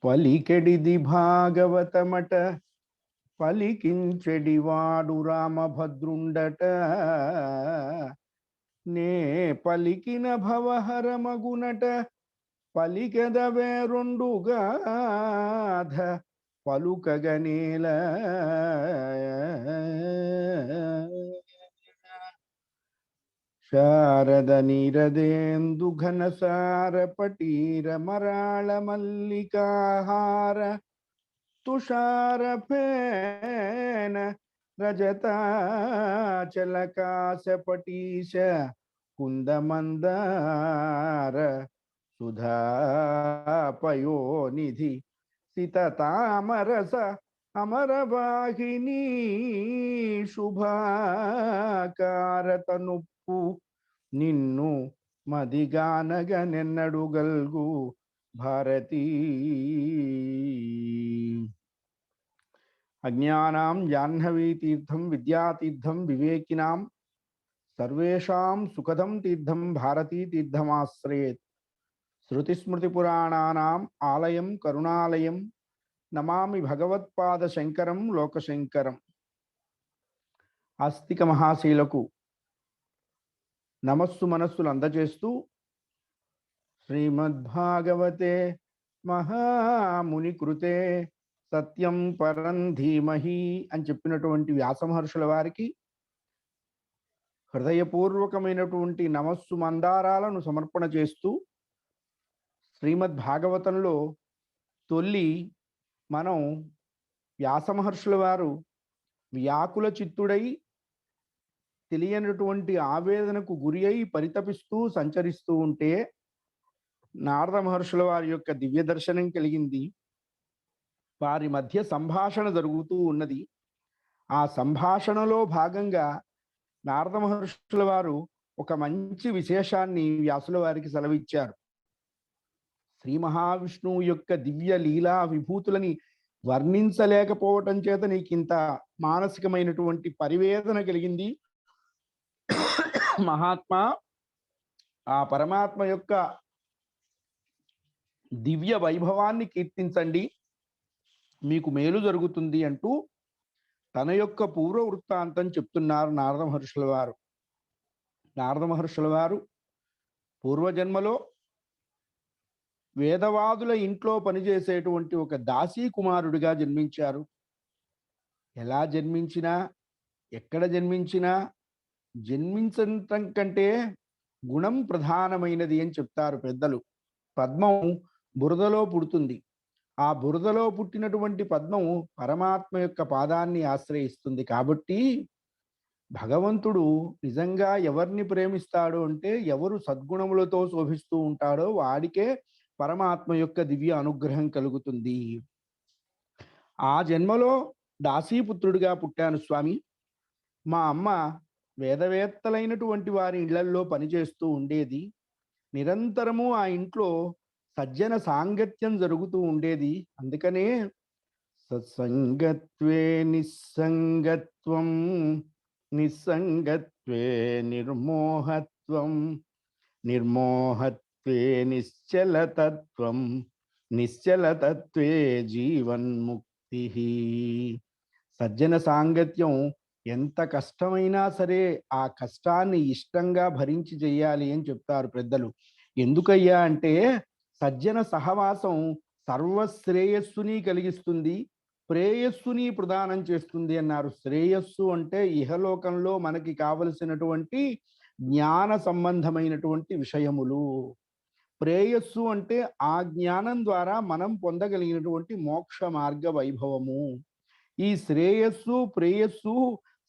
పలికెడిది భాగవతమట పలికించెడివాడు రామభద్రుండట నే పలికిన భవహరమగునట పలికెదవే రెండుగాధ పలుకగనేల శారద నీరదేందు ఘనసార పటీర మరాళ మల్లికాహార తుషార ఫేన రజతాచలకాశ పటీశ కుందమందార సుధాపయోనిధి సితతామరస అమరవాహిని శుభాకారతనుప్పు నిన్ను మదిగానగనెన్నడుగల్గు భారతీ అజ్ఞానాం జాహ్నవీ తీర్థం విద్యాతీర్థం వివేకినాం సర్వేషాం సుఖదం తీర్థం భారతీ తీర్థమాశ్రయేత్ శృతిస్మృతిపురాణానాం ఆలయం కరుణాలయం నమామి భగవత్పాద శంకరం లోకశంకరం. ఆస్తిక మహాశీలకు నమస్సు మనస్సులు అందజేస్తూ శ్రీమద్భాగవతే మహాముని కృతే సత్యం పరం ధీమహి అని చెప్పినటువంటి వ్యాసమహర్షుల వారికి హృదయపూర్వకమైనటువంటి నమస్సు మందారాలను సమర్పణ చేస్తూ శ్రీమద్భాగవతంలో తొల్లి మనం వ్యాసమహర్షుల వారు వ్యాకుల చిత్తుడై తెలియనటువంటి ఆవేదనకు గురి అయి పరితపిస్తూ సంచరిస్తూ ఉంటే నారద మహర్షుల వారి యొక్క దివ్య దర్శనం కలిగింది. వారి మధ్య సంభాషణ జరుగుతూ ఉన్నది. ఆ సంభాషణలో భాగంగా నారద మహర్షుల వారు ఒక మంచి విశేషాన్ని వ్యాసుల వారికి సెలవిచ్చారు. శ్రీ మహావిష్ణువు యొక్క దివ్య లీలా విభూతులని వర్ణించలేకపోవటం చేత నీకింత మానసికమైనటువంటి పరివేదన కలిగింది. మహాత్మా, ఆ పరమాత్మ యొక్క దివ్య వైభవాన్ని కీర్తించండి, మీకు మేలు జరుగుతుంది అంటూ తన యొక్క పూర్వ వృత్తాంతం చెప్తున్నారు నారద మహర్షుల వారు. నారద మహర్షుల వారు పూర్వజన్మలో వేదవాదుల ఇంట్లో పనిచేసేటువంటి ఒక దాసీ కుమారుడిగా జన్మించారు. ఎలా జన్మించినా, ఎక్కడ జన్మించినా జన్మించటం కంటే గుణం ప్రధానమైనది అని చెప్తారు పెద్దలు. పద్మం బురదలో పుడుతుంది. ఆ బురదలో పుట్టినటువంటి పద్మము పరమాత్మ యొక్క పాదాన్ని ఆశ్రయిస్తుంది. కాబట్టి భగవంతుడు నిజంగా ఎవరిని ప్రేమిస్తాడు అంటే, ఎవరు సద్గుణములతో శోభిస్తూ ఉంటాడో వాడికే పరమాత్మ యొక్క దివ్య అనుగ్రహం కలుగుతుంది. ఆ జన్మలో దాసీపుత్రుడిగా పుట్టాను స్వామి. మా అమ్మ వేదవేత్తలైనటువంటి వారి ఇళ్లల్లో పనిచేస్తూ ఉండేది. నిరంతరము ఆ ఇంట్లో సజ్జన సాంగత్యం జరుగుతూ ఉండేది. అందుకనే సత్సంగత్వే నిస్సంగత్వం, నిస్సంగత్వే నిర్మోహత్వం, నిర్మోహత్వే నిశ్చలతత్వం, నిశ్చలతత్వే జీవన్ముక్తి. సజ్జన సాంగత్యం ఎంత కష్టమైనా సరే ఆ కష్టాన్ని ఇష్టంగా భరించి చెయ్యాలి అని చెప్తారు పెద్దలు. ఎందుకయ్యా అంటే, సజ్జన సహవాసం సర్వశ్రేయస్సుని కలిగిస్తుంది, ప్రేయస్సుని ప్రదానం చేస్తుంది అన్నారు. శ్రేయస్సు అంటే ఇహలోకంలో మనకి కావలసినటువంటి జ్ఞాన సంబంధమైనటువంటి విషయములు. ప్రేయస్సు అంటే ఆ జ్ఞానం ద్వారా మనం పొందగలిగినటువంటి మోక్ష మార్గ వైభవము. ఈ శ్రేయస్సు ప్రేయస్సు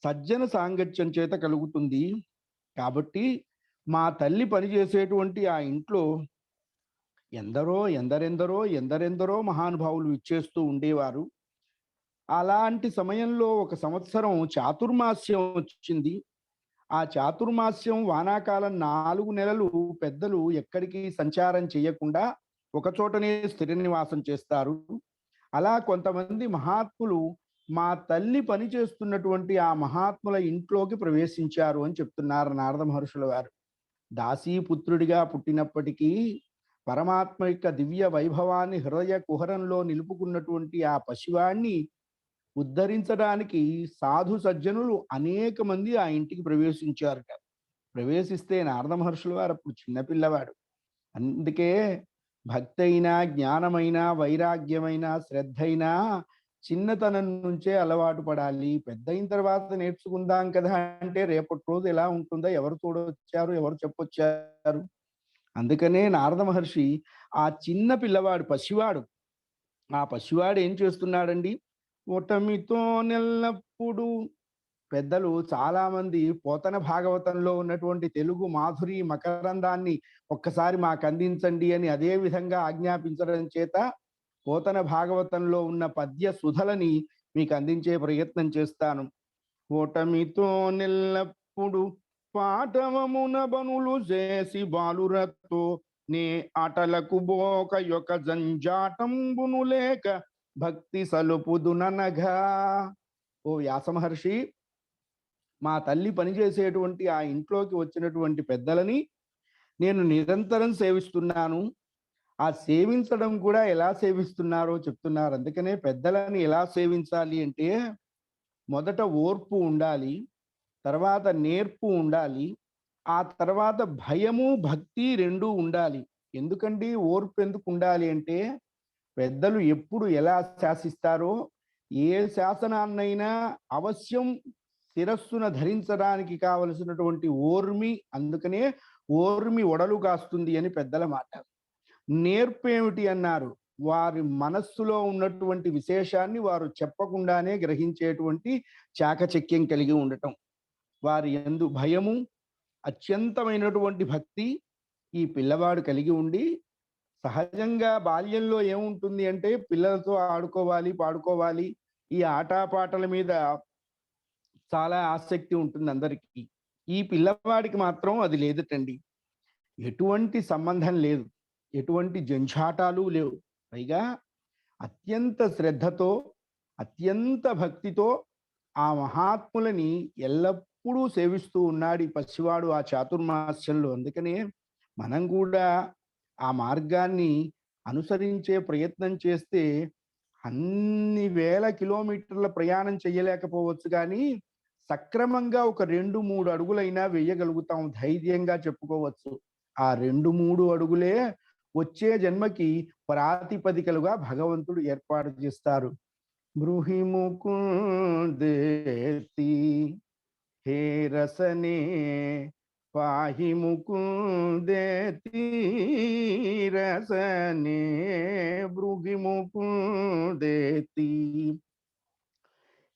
సజ్జన సాంగత్యం చేత కలుగుతుంది. కాబట్టి మా తల్లి పనిచేసేటువంటి ఆ ఇంట్లో ఎందరెందరో మహానుభావులు ఇచ్చేస్తూ ఉండేవారు. అలాంటి సమయంలో ఒక సంవత్సరం చాతుర్మాస్యం వచ్చింది. ఆ చాతుర్మాస్యం వానాకాలం 4 నెలలు పెద్దలు ఎక్కడికి సంచారం చేయకుండా ఒకచోటనే స్థిర నివాసం చేస్తారు. అలా కొంతమంది మహాత్ములు మా తల్లి పనిచేస్తున్నటువంటి ఆ మహాత్ముల ఇంట్లోకి ప్రవేశించారు అని చెప్తున్నారు నారద మహర్షుల వారు. దాసీపుత్రుడిగా పుట్టినప్పటికీ పరమాత్మ యొక్క దివ్య వైభవాన్ని హృదయ కుహరంలో నిలుపుకున్నటువంటి ఆ పసివాణ్ణి ఉద్ధరించడానికి సాధు సజ్జనులు అనేక మంది ఆ ఇంటికి ప్రవేశించారట. ప్రవేశిస్తే నారద మహర్షుల వారు అప్పుడు చిన్నపిల్లవాడు. అందుకే భక్తైనా, జ్ఞానమైన, వైరాగ్యమైన, శ్రద్ధైనా చిన్నతనం నుంచే అలవాటు పడాలి. పెద్దయిన తర్వాత నేర్చుకుందాం కదా అంటే రేపటి రోజు ఎలా ఉంటుందో ఎవరు తోడొచ్చారు, ఎవరు చెప్పొచ్చారు. అందుకనే నారద మహర్షి ఆ చిన్న పిల్లవాడు, పసివాడు, ఆ పసివాడు ఏం చేస్తున్నాడండి, ఓటమితో నెల్లప్పుడు పెద్దలు చాలా మంది పోతన భాగవతంలో ఉన్నటువంటి తెలుగు మాధురి మకరందాన్ని ఒక్కసారి మాకు అందించండి అని అదే విధంగా ఆజ్ఞాపించడం చేత పోతన భాగవతంలో ఉన్న పద్య సుధలని మీకు అందించే ప్రయత్నం చేస్తాను. ఓటమితో నెల్లప్పుడు పాఠవమున బనులు చేసి బాలురతో నే ఆటలకు బోక యొక్క జంజాటంబును లేక భక్తి సలుపుదుననగా. ఓ వ్యాస మహర్షి, మా తల్లి పనిచేసేటువంటి ఆ ఇంట్లోకి వచ్చినటువంటి పెద్దలని నేను నిరంతరం సేవిస్తున్నాను. ఆ సేవించడం కూడా ఎలా సేవిస్తున్నారో చెప్తున్నారు. అందుకనే పెద్దలని ఎలా సేవించాలి అంటే మొదట ఓర్పు ఉండాలి, తర్వాత నేర్పు ఉండాలి, ఆ తర్వాత భయము భక్తి రెండూ ఉండాలి. ఎందుకండి ఓర్పు ఎందుకు ఉండాలి అంటే పెద్దలు ఎప్పుడు ఎలా శాసిస్తారో ఏ శాసనాన్నైనా అవశ్యం శిరస్సున ధరించడానికి కావలసినటువంటి ఓర్మి, అందుకనే ఓర్మి ఒడలు కాస్తుంది అని పెద్దల మాట. నేర్పు ఏమిటి అన్నారు, వారి మనస్సులో ఉన్నటువంటి విశేషాన్ని వారు చెప్పకుండానే గ్రహించేటువంటి చాకచక్యం కలిగి ఉండటం, వారి యందు భయము, అత్యంతమైనటువంటి భక్తి ఈ పిల్లవాడు కలిగి ఉండి, సహజంగా బాల్యంలో ఏముంటుంది అంటే పిల్లలతో ఆడుకోవాలి, పాడుకోవాలి, ఈ ఆటపాటల మీద చాలా ఆసక్తి ఉంటుంది అందరికీ. ఈ పిల్లవాడికి మాత్రం అది లేదటండి. ఎటువంటి సంబంధం లేదు, ఎటువంటి జంఝాటాలు లేవు. పైగా అత్యంత శ్రద్ధతో, అత్యంత భక్తితో ఆ మహాత్ములని ఎల్లప్పుడూ సేవిస్తూ ఉన్నాడు ఈ పసివాడు ఆ చాతుర్మాస్యంలో. అందుకనే మనం కూడా ఆ మార్గాన్ని అనుసరించే ప్రయత్నం చేస్తే అన్ని వేల కిలోమీటర్ల ప్రయాణం చేయలేకపోవచ్చు, కానీ సక్రమంగా ఒక 2-3 అడుగులైనా వేయగలుగుతాం, ధైర్యంగా చెప్పుకోవచ్చు. ఆ 2-3 అడుగులే వచ్చే జన్మకి ప్రాతిపదికలుగా భగవంతుడు ఏర్పాటు చేస్తారు. బృహి ముకుందేతి హే రసనే పాహి ముకుందేతి రసనే బృహి ముకుందేతి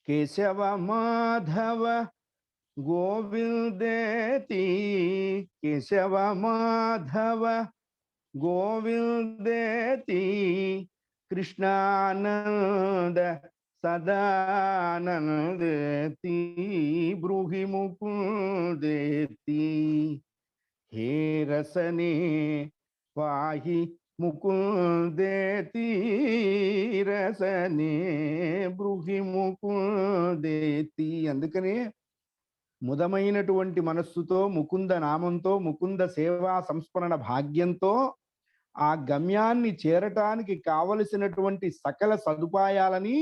కేశవ మాధవ గోవిందేతి కేశవ మాధవ గోవిందేతి కృష్ణానంద సదానందేతి బృహి ముకుందేతి హే రసనే పాహి ముకుందేతి రసనే బృహి ముకుందేతి. అందుకనే ముదమైనటువంటి మనస్సుతో, ముకుంద నామంతో, ముకుంద సేవా సంస్మరణ భాగ్యంతో ఆ గమ్యాన్ని చేరటానికి కావలసినటువంటి సకల సదుపాయాలని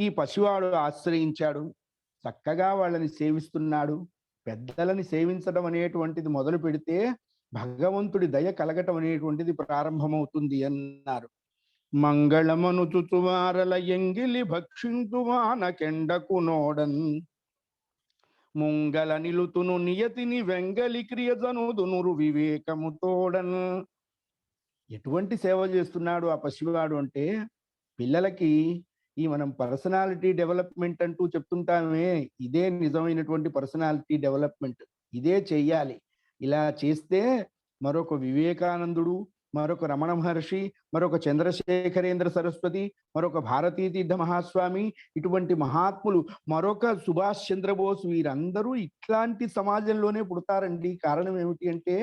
ఈ పసివాడు ఆశ్రయించాడు. చక్కగా వాళ్ళని సేవిస్తున్నాడు. పెద్దలని సేవించడం అనేటువంటిది మొదలు పెడితే భగవంతుడి దయ కలగటం అనేటువంటిది ప్రారంభమవుతుంది అన్నారు. మంగళమనుచుచువారల ఎంగిలి భక్షించువానకెండకు నోడన్ ముంగల నిలుతును నియతిని వెంగలి క్రియజనుదునురు వివేకము తోడన్. ఎటువంటి సేవ చేస్తున్నాడు ఆ పసివాడు అంటే, పిల్లలకి ఈ మనం పర్సనాలిటీ డెవలప్మెంట్ అంటూ చెప్తుంటామే, ఇదే నిజమైనటువంటి పర్సనాలిటీ డెవలప్మెంట్. ఇదే చెయ్యాలి. ఇలా చేస్తే మరొక వివేకానందుడు, మరొక రమణ మహర్షి, మరొక చంద్రశేఖరేంద్ర సరస్వతి, మరొక భారతీ తీర్థ మహాస్వామి, ఇటువంటి మహాత్ములు, మరొక సుభాష్ చంద్రబోస్, వీరందరూ ఇట్లాంటి సమాజంలోనే పుడతారండి. కారణం ఏమిటి అంటే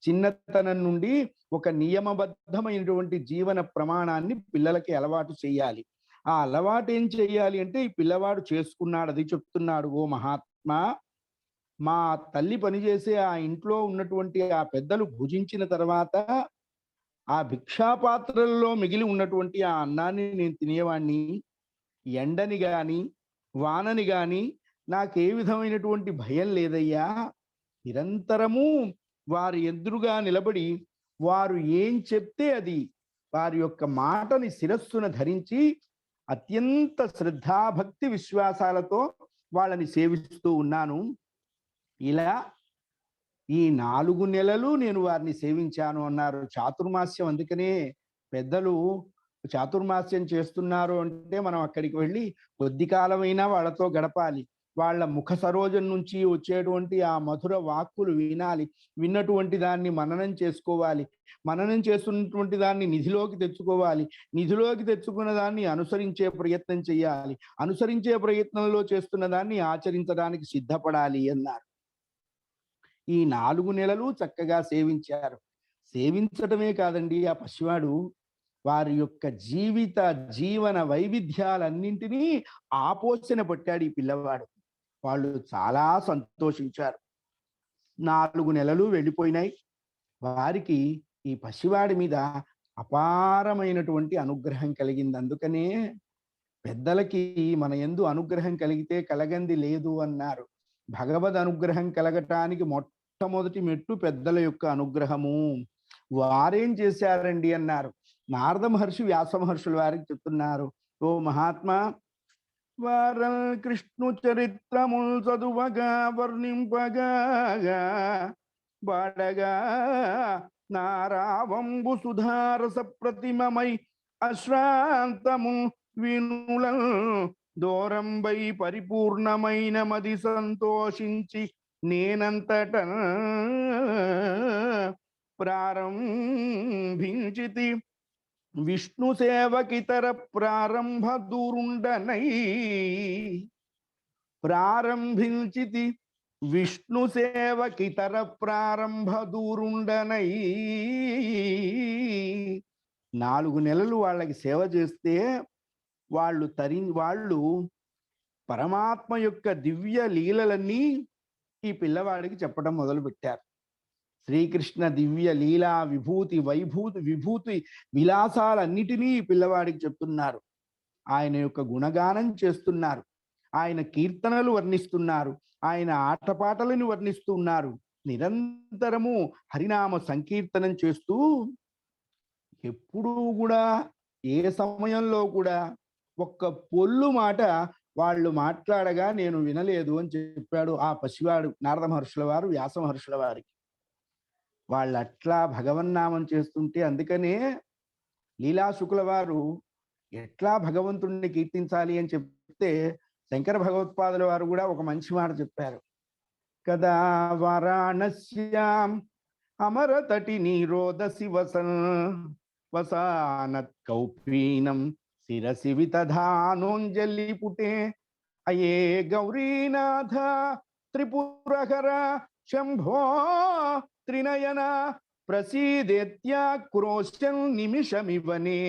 చిన్నతనం నుండి ఒక నియమబద్ధమైనటువంటి జీవన ప్రమాణాన్ని పిల్లలకి అలవాటు చేయాలి. ఆ అలవాటు ఏం చేయాలి అంటే ఈ పిల్లవాడు చేసుకున్నాడు, అది చెప్తున్నాడు. ఓ మహాత్మా, మా తల్లి పనిచేసే ఆ ఇంట్లో ఉన్నటువంటి ఆ పెద్దలు భుజించిన తర్వాత ఆ భిక్షాపాత్రల్లో మిగిలి ఉన్నటువంటి ఆ అన్నాన్ని నేను తినేవాణ్ణి. ఎండని గాని, వానని గాని నాకే విధమైనటువంటి భయం లేదయ్యా. నిరంతరము వారి ఎదురుగా నిలబడి వారు ఏం చెప్తే అది వారి యొక్క మాటని శిరస్సున ధరించి అత్యంత శ్రద్ధాభక్తి విశ్వాసాలతో వాళ్ళని సేవిస్తూ ఉన్నాను. ఇలా ఈ 4 నెలలు నేను వారిని సేవించాను అన్నారు. చాతుర్మాస్యం అందుకనే పెద్దలు చాతుర్మాస్యం చేస్తున్నారు అంటే మనం అక్కడికి వెళ్ళి కొద్ది కాలమైనా వాళ్ళతో గడపాలి. వాళ్ళ ముఖ సరోజం నుంచి వచ్చేటువంటి ఆ మధుర వాక్కులు వినాలి. విన్నటువంటి దాన్ని మననం చేసుకోవాలి. మననం చేస్తున్నటువంటి దాన్ని నిధిలోకి తెచ్చుకోవాలి. నిధిలోకి తెచ్చుకున్న దాన్ని అనుసరించే ప్రయత్నం చేయాలి. అనుసరించే ప్రయత్నంలో చేస్తున్న దాన్ని ఆచరించడానికి సిద్ధపడాలి అన్నారు. ఈ 4 నెలలు చక్కగా సేవించారు. సేవించటమే కాదండి, ఆ పసివాడు వారి యొక్క జీవన వైవిధ్యాలన్నింటినీ ఆపోసన పట్టాడు ఈ పిల్లవాడు. వాళ్ళు చాలా సంతోషించారు. 4 నెలలు వెళ్ళిపోయినాయి. వారికి ఈ పసివాడి మీద అపారమైనటువంటి అనుగ్రహం కలిగింది. అందుకనే పెద్దలకి మన యందు అనుగ్రహం కలిగితే కలగంది లేదు అన్నారు. భగవద్ అనుగ్రహం కలగటానికి మొట్టమొదటి మెట్టు పెద్దల యొక్క అనుగ్రహము. వారేం చేశారండి అన్నారు. నారద మహర్షి వ్యాస మహర్షుల వారికి చెప్తున్నారు, ఓ మహాత్మా, వార కృష్ణు చరిత్రముల్ చదువగా వర్ణింపగా బాడగా నారావంబు సుధారస ప్రతిమమై అశ్రాంతము వినులం దూరంబై పరిపూర్ణమైన మది సంతోషించి నేనంతట ప్రారంభించితి విష్ణు సేవకితర ప్రారంభ దూరుండనై ప్రారంభించితి విష్ణు సేవకితర ప్రారంభ దూరుండనై 4 నెలలు వాళ్ళకి సేవ చేస్తే వాళ్ళు పరమాత్మ యొక్క దివ్య లీలలన్నీ ఈ పిల్లవాడికి చెప్పడం మొదలు పెట్టారు. శ్రీకృష్ణ దివ్య లీలా విభూతి విలాసాలన్నిటినీ ఈ పిల్లవాడికి చెప్తున్నారు. ఆయన యొక్క గుణగానం చేస్తున్నారు. ఆయన కీర్తనలు వర్ణిస్తున్నారు. ఆయన ఆటపాటలను వర్ణిస్తున్నారు. నిరంతరము హరినామ సంకీర్తనం చేస్తూ ఎప్పుడూ కూడా ఏ సమయంలో కూడా ఒక్క పొల్లు మాట వాళ్ళు మాట్లాడగా నేను వినలేదు అని చెప్పాడు ఆ పసివాడు నారద మహర్షుల వారు వ్యాస మహర్షుల వారికి. వాళ్ళు అట్లా భగవన్నామం చేస్తుంటే, అందుకనే లీలాశుకుల వారు ఎట్లా భగవంతుణ్ణి కీర్తించాలి అని చెప్తే శంకర భగవత్పాదుల వారు కూడా ఒక మంచి మాట చెప్పారు కదా. వారాణస్యాం అమరతటి నీరోదసి వసానత్ కౌపీనం శిరసి వితధానోంజలి పుటే అయే గౌరీనాథ త్రిపురహర శంభో త్రినయన ప్రసీదేత్యాక్రోశం నిమిషమివనే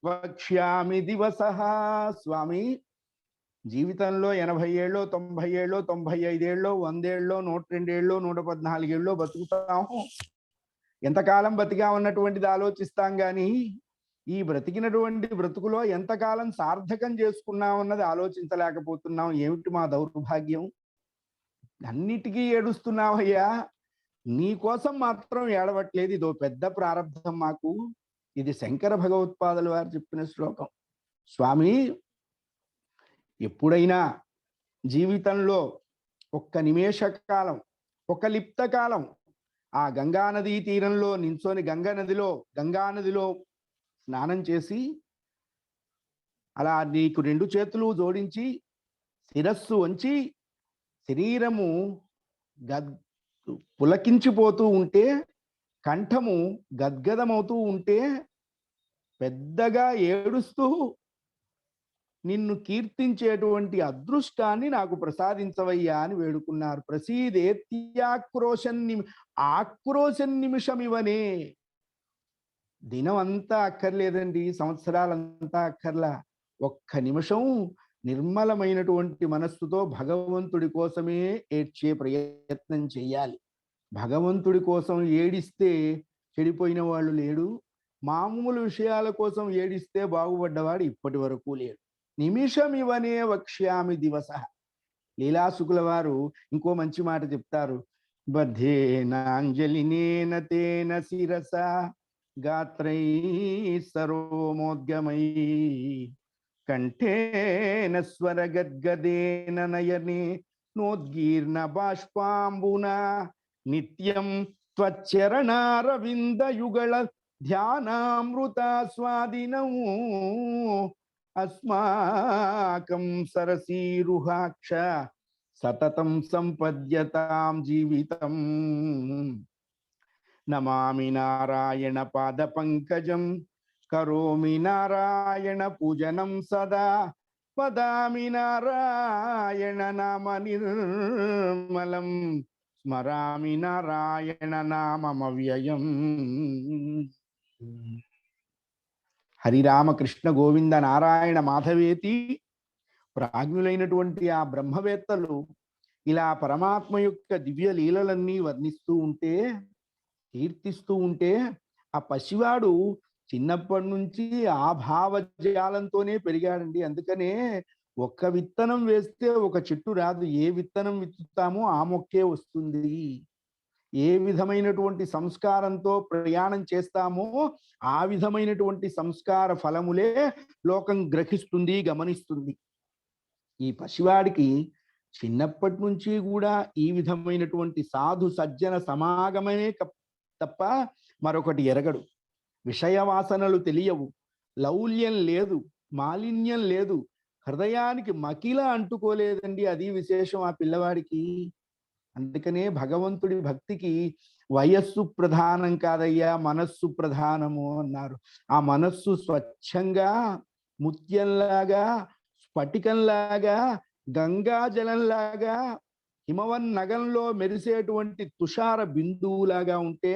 వక్ష్యామి దివసః. స్వామి, జీవితంలో 80 ఏళ్ళో 90 ఏళ్ళో 95 ఏళ్ళో 100 ఏళ్ళో 102 ఏళ్ళో 114 ఏళ్ళో బతుకుతాము. ఎంతకాలం బతిగా ఉన్నటువంటిది ఆలోచిస్తాం కానీ ఈ బ్రతికినటువంటి బ్రతుకులో ఎంతకాలం సార్థకం చేసుకున్నాం అన్నది ఆలోచించలేకపోతున్నాం. ఏమిటి మా దౌర్భాగ్యం? అన్నిటికీ ఏడుస్తున్నావయ్యా, నీ కోసం మాత్రం ఏడవట్లేదు. ఇదో పెద్ద ప్రారంధం మాకు. ఇది శంకర భగవత్పాదుల వారు చెప్పిన శ్లోకం. స్వామి, ఎప్పుడైనా జీవితంలో ఒక్క నిమేష కాలం, ఒక లిప్త కాలం ఆ గంగానదీ తీరంలో నించొని గంగానదిలో స్నానం చేసి అలా నీకు 2 చేతులు జోడించి శిరస్సు వంచి శరీరము పులకించిపోతూ ఉంటే, కంఠము గద్గదమవుతూ ఉంటే పెద్దగా ఏడుస్తూ నిన్ను కీర్తించేటువంటి అదృష్టాన్ని నాకు ప్రసాదించవయ్యా అని వేడుకున్నారు. ఆక్రోశం నిమిషమివనే. దినం అంతా అక్కర్లేదండి, సంవత్సరాలంతా అక్కర్లా, ఒక్క నిమిషం నిర్మలమైనటువంటి మనస్సుతో భగవంతుడి కోసమే ఏడ్చే ప్రయత్నం చేయాలి. భగవంతుడి కోసం ఏడిస్తే చెడిపోయిన వాళ్ళు లేడు, మామూలు విషయాల కోసం ఏడిస్తే బాగుపడ్డవాడు ఇప్పటి వరకు లేడు. నిమిషం ఇవనే వక్ష్యామి దివస. లీలాసుకుల వారు ఇంకో మంచి మాట చెప్తారు. బద్ధేనాంజలినేన తేన శిరస గాత్రై సరోమోద్గమై కంఠేన స్వరగద్గదేన నయనే నోద్గీర్ణ బాష్పాంబున నిత్యం త్వచ్చరణారవిందయుగళ ధ్యానామృతాస్వాదినౌ అస్మాకం సరసీరుహాక్ష సతతం సంపద్యతాం జీవితం. నమామి నారాయణ పాద పంకజం కరోమి నారాయణ పూజనం సదా వదామి నారాయణ నామ నిర్మలం స్మరామి నారాయణ నామమవ్యయం. హరిరామకృష్ణ గోవింద నారాయణ మాధవేతి. ప్రాజ్ఞులైనటువంటి ఆ బ్రహ్మవేత్తలు ఇలా పరమాత్మ యొక్క దివ్య లీలలన్నీ వర్ణిస్తూ ఉంటే, కీర్తిస్తూ ఉంటే, ఆ పసివాడు చిన్నప్పటి నుంచి ఆ భావజాలంతోనే పెరిగాడండి. అందుకనే ఒక్క విత్తనం వేస్తే ఒక చెట్టు రాదు. ఏ విత్తనం విత్తుతామో ఆ మొక్కే వస్తుంది. ఏ విధమైనటువంటి సంస్కారంతో ప్రయాణం చేస్తామో ఆ విధమైనటువంటి సంస్కార ఫలములే లోకం గ్రహిస్తుంది, గమనిస్తుంది. ఈ పసివాడికి చిన్నప్పటి నుంచి కూడా ఈ విధమైనటువంటి సాధు సజ్జన సమాగమనే తప్ప మరొకటి ఎరగడు. విషయ వాసనలు తెలియవు, లౌల్యం లేదు, మాలిన్యం లేదు, హృదయానికి మకిల అంటుకోలేదండి. అది విశేషం ఆ పిల్లవాడికి. అందుకనే భగవంతుడి భక్తికి వయస్సు ప్రధానం కాదయ్యా, మనస్సు ప్రధానము అన్నారు. ఆ మనస్సు స్వచ్ఛంగా, ముత్యంలాగా, స్ఫటికంలాగా, గంగా జలంలాగా, హిమవన్ నగంలో మెరిసేటువంటి తుషార బిందువులాగా ఉంటే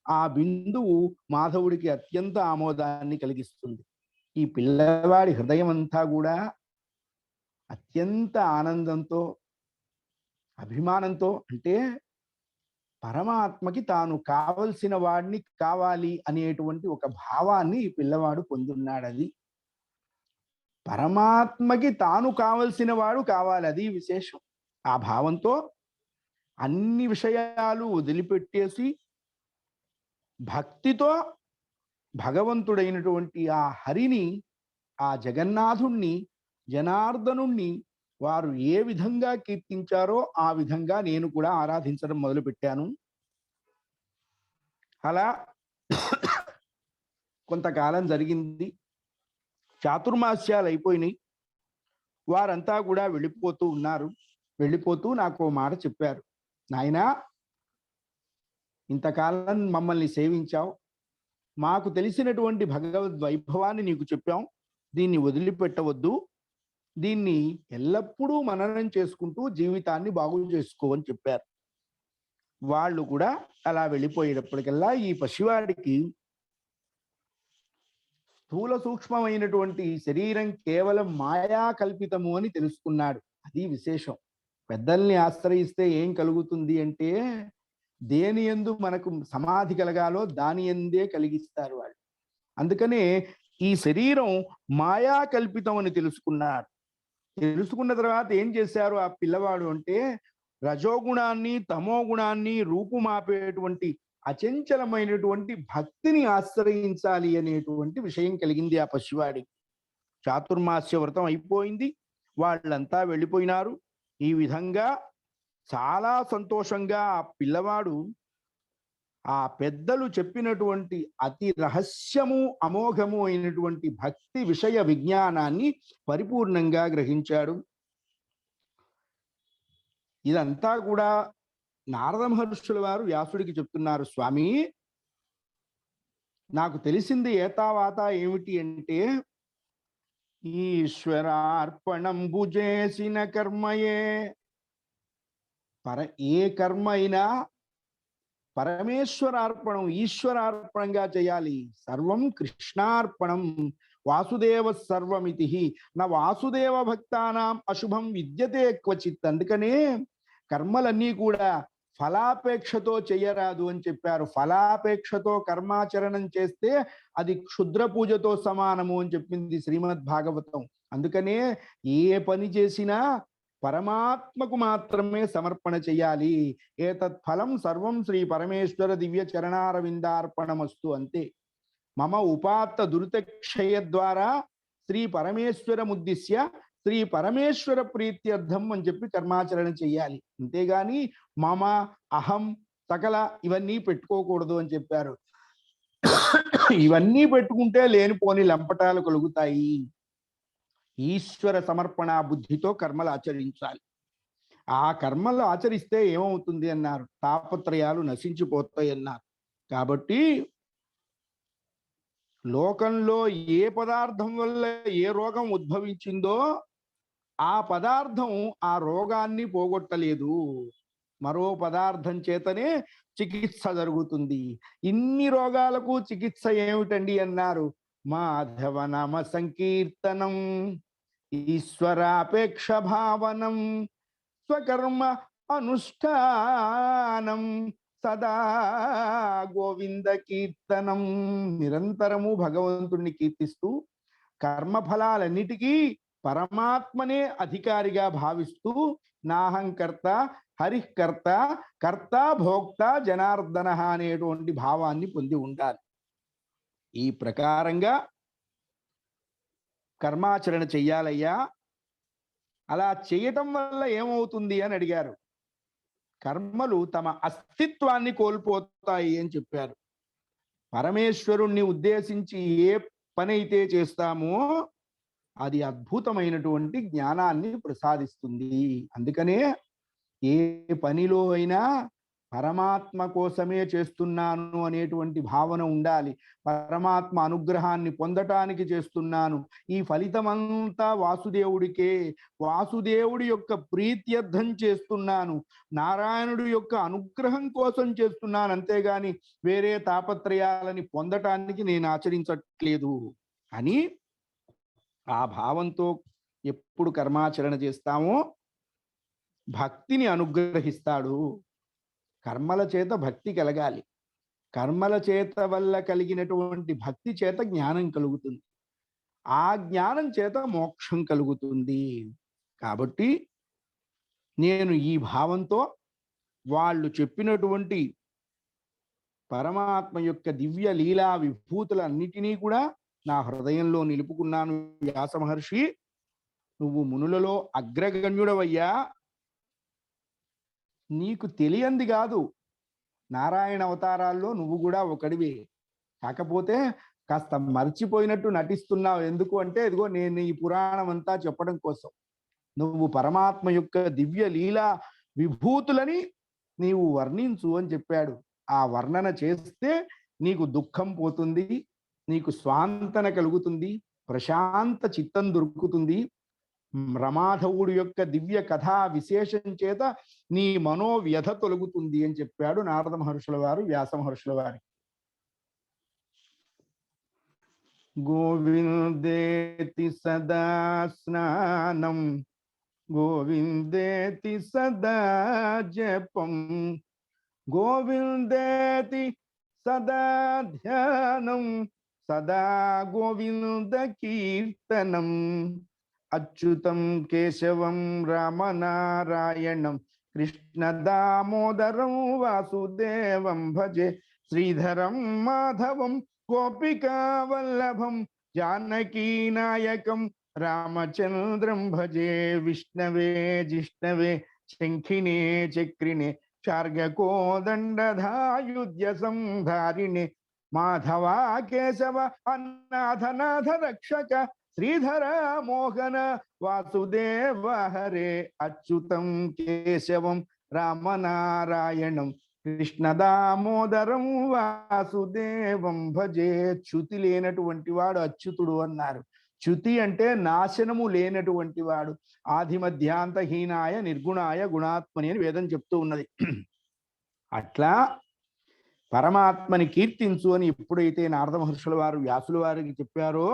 ఆ బిందువు మాధవుడికి అత్యంత ఆమోదాన్ని కలిగిస్తుంది. ఈ పిల్లవాడి హృదయం అంతా కూడా అత్యంత ఆనందంతో, అభిమానంతో, అంటే పరమాత్మకి తాను కావలసిన వాడిని కావాలి అనేటువంటి ఒక భావాన్ని ఈ పిల్లవాడు పొందున్నాడు. అది పరమాత్మకి తాను కావలసిన వాడు కావాలి, అది విశేషం. ఆ భావంతో అన్ని విషయాలు వదిలిపెట్టేసి భక్తితో భగవంతుడైనటువంటి ఆ హరిని, ఆ జగన్నాథుణ్ణి, జనార్దనుణ్ణి వారు ఏ విధంగా కీర్తించారో ఆ విధంగా నేను కూడా ఆరాధించడం మొదలుపెట్టాను. అలా కొంతకాలం జరిగింది. చాతుర్మాస్యాలు అయిపోయినాయి. వారంతా కూడా వెళ్ళిపోతూ ఉన్నారు. వెళ్ళిపోతూ నాకు ఓ మాట చెప్పారు. నాయనా, ఇంతకాలం మమ్మల్ని సేవించావు, మాకు తెలిసినటువంటి భగవద్ వైభవాన్ని నీకు చెప్పాం, దీన్ని వదిలిపెట్టవద్దు, దీన్ని ఎల్లప్పుడూ మననం చేసుకుంటూ జీవితాన్ని బాగు చేసుకో అని చెప్పారు. వాళ్ళు కూడా అలా వెళ్ళిపోయేటప్పటికల్లా ఈ పసివాడికి స్థూల సూక్ష్మమైనటువంటి శరీరం కేవలం మాయా కల్పితము అని తెలుసుకున్నాడు. అది విశేషం. పెద్దల్ని ఆశ్రయిస్తే ఏం కలుగుతుంది అంటే, దేని యందు మనకు సమాధి కలగాలో దాని యందే కలిగిస్తారు వాళ్ళు. అందుకనే ఈ శరీరం మాయా కల్పితం అని తెలుసుకున్నారు. తెలుసుకున్న తర్వాత ఏం చేశారు ఆ పిల్లవాడు అంటే, రజోగుణాన్ని, తమోగుణాన్ని రూపుమాపేటువంటి అచంచలమైనటువంటి భక్తిని ఆశ్రయించాలి అనేటువంటి విషయం కలిగింది ఆ పసివాడికి. చాతుర్మాస్య వ్రతం అయిపోయింది, వాళ్ళంతా వెళ్ళిపోయినారు. ఈ విధంగా చాలా సంతోషంగా ఆ పిల్లవాడు ఆ పెద్దలు చెప్పినటువంటి అతి రహస్యము, అమోఘము అయినటువంటి భక్తి విషయ విజ్ఞానాన్ని పరిపూర్ణంగా గ్రహించాడు. ఇదంతా కూడా నారద మహర్షుల వారు వ్యాసుడికి చెప్తున్నారు. స్వామి, నాకు తెలిసింది ఏతావాత ఏమిటి అంటే, ఈశ్వరార్పణంబు చేసిన కర్మయే, ఏ కర్మ అయినా పరమేశ్వరార్పణం, ఈశ్వరార్పణంగా చేయాలి. సర్వం కృష్ణార్పణం, వాసుదేవ సర్వమితి నా వాసుదేవ భక్తానాం అశుభం విద్యతే క్వచిత్. అందుకనే కర్మలన్నీ కూడా ఫలాపేక్షతో చెయ్యరాదు అని చెప్పారు. ఫలాపేక్షతో కర్మాచరణం చేస్తే అది క్షుద్ర పూజతో సమానము అని చెప్పింది శ్రీమద్ భాగవతం. అందుకనే ఏ పని చేసినా పరమాత్మకు మాత్రమే సమర్పణ చెయ్యాలి. ఏతత్ ఫలం సర్వం శ్రీ పరమేశ్వర దివ్య చరణారవిందార్పణమస్తు. అంతే. మమ ఉపాత్త దురితక్షయ ద్వారా శ్రీ పరమేశ్వర ముద్దిశ్య శ్రీ పరమేశ్వర ప్రీత్యర్థం అని చెప్పి కర్మాచరణ చెయ్యాలి. అంతేగాని మమ అహం సకల ఇవన్నీ పెట్టుకోకూడదు అని చెప్పారు. ఇవన్నీ పెట్టుకుంటే లేనిపోని లంపటాలు కలుగుతాయి. ఈశ్వర సమర్పణ బుద్ధితో కర్మలు ఆచరించాలి. ఆ కర్మలు ఆచరిస్తే ఏమవుతుంది అన్నారు, తాపత్రయాలు నశించిపోతాయి అన్నారు. కాబట్టి లోకంలో ఏ పదార్థం వల్ల ఏ రోగం ఉద్భవించిందో ఆ పదార్థం ఆ రోగాన్ని పోగొట్టలేదు. మరో పదార్థం చేతనే చికిత్స జరుగుతుంది. ఇన్ని రోగాలకు చికిత్స ఏమిటండి అన్నారు, మాధవ నామ సంకీర్తనం, ఈశ్వరాపేక్ష భావనం, స్వకర్మ అనుష్ఠానం, సదా గోవింద కీర్తనం. నిరంతరము భగవంతుణ్ణి కీర్తిస్తూ కర్మఫలాలన్నిటికీ పరమాత్మనే అధికారిగా భావిస్తూ నాహంకర్త హరికర్త కర్త భోక్త జనార్దన అనేటువంటి భావాన్ని పొంది ఉండాలి. ఈ ప్రకారంగా కర్మాచరణ చెయ్యాలయ్యా. అలా చేయటం వల్ల ఏమవుతుంది అని అడిగారు. కర్మలు తమ అస్తిత్వాన్ని కోల్పోతాయి అని చెప్పారు. పరమేశ్వరుణ్ణి ఉద్దేశించి ఏ పని అయితే చేస్తామో అది అద్భుతమైనటువంటి జ్ఞానాన్ని ప్రసాదిస్తుంది. అందుకనే ఏ పనిలో అయినా పరమాత్మ కోసమే చేస్తున్నాను అనేటువంటి భావన ఉండాలి. పరమాత్మ అనుగ్రహాన్ని పొందటానికి చేస్తున్నాను, ఈ ఫలితమంతా వాసుదేవుడికే, వాసుదేవుడి యొక్క ప్రీత్యర్థం చేస్తున్నాను, నారాయణుడి యొక్క అనుగ్రహం కోసం చేస్తున్నాను, అంతేగాని వేరే తాపత్రయాలని పొందటానికి నేను ఆచరించట్లేదు అని ఆ భావంతో ఎప్పుడు కర్మాచరణ చేస్తామో భక్తిని అనుగ్రహిస్తాడు. కర్మల చేత భక్తి కలగాలి. కర్మల చేత వల్ల కలిగినటువంటి భక్తి చేత జ్ఞానం కలుగుతుంది. ఆ జ్ఞానం చేత మోక్షం కలుగుతుంది. కాబట్టి నేను ఈ భావంతో వాళ్ళు చెప్పినటువంటి పరమాత్మ యొక్క దివ్య లీలా విభూతులన్నిటినీ కూడా నా హృదయంలో నిలుపుకున్నాను. వ్యాస మహర్షి, నువ్వు మునులలో అగ్రగణ్యుడవయ్యా. నీకు తెలియంది కాదు, నారాయణ అవతారాల్లో నువ్వు కూడా ఒకడివే. కాకపోతే కాస్త మర్చిపోయినట్టు నటిస్తున్నావు. ఎందుకు అంటే, ఇదిగో నేను ఈ పురాణం అంతా చెప్పడం కోసం. నువ్వు పరమాత్మ యొక్క దివ్య లీలా విభూతులని నీవు వర్ణించు అని చెప్పాడు. ఆ వర్ణన చేస్తే నీకు దుఃఖం పోతుంది, నీకు స్వాంతన కలుగుతుంది, ప్రశాంత చిత్తం దొరుకుతుంది. రమాధవుడి యొక్క దివ్య కథా విశేషం చేత నీ మనోవ్యధ తొలగుతుంది అని చెప్పాడు నారద మహర్షుల వారు వ్యాస మహర్షుల వారి. గోవిందేతి సదా స్నానం, గోవిందేతి సదా జపం, గోవిందేతి సదా ధ్యానం, సదా గోవింద కీర్తనం, అచ్యుతం కేశవం రామనారాయణం, కృష్ణ దామోదరం వాసుదేవం భజే, శ్రీధరం మాధవం గోపికా వల్లభం, జానకీ నాయకం రామచంద్రం భజే, విష్ణవే జిష్ణవే శంఖినే చక్రిణే శార్గకోదండధాయుధ్య సంధారిణే, మాధవా కేశవ అన్నాథనాథ రక్షక, శ్రీధర మోహన వాసుదేవ హరే, అచ్యుతం కేశవం రామనారాయణం కృష్ణ దామోదరం వాసుదేవం భజే. చ్యుతి లేనటువంటి వాడు అచ్యుతుడు అన్నారు. చ్యుతి అంటే నాశనము లేనటువంటి వాడు. ఆదిమధ్యాంతహీనాయ నిర్గుణాయ గుణాత్మని అని వేదం చెప్తూ ఉన్నది. అట్లా పరమాత్మని కీర్తించు అని ఎప్పుడైతే నారద మహర్షుల వారు వ్యాసుల వారికి చెప్పారో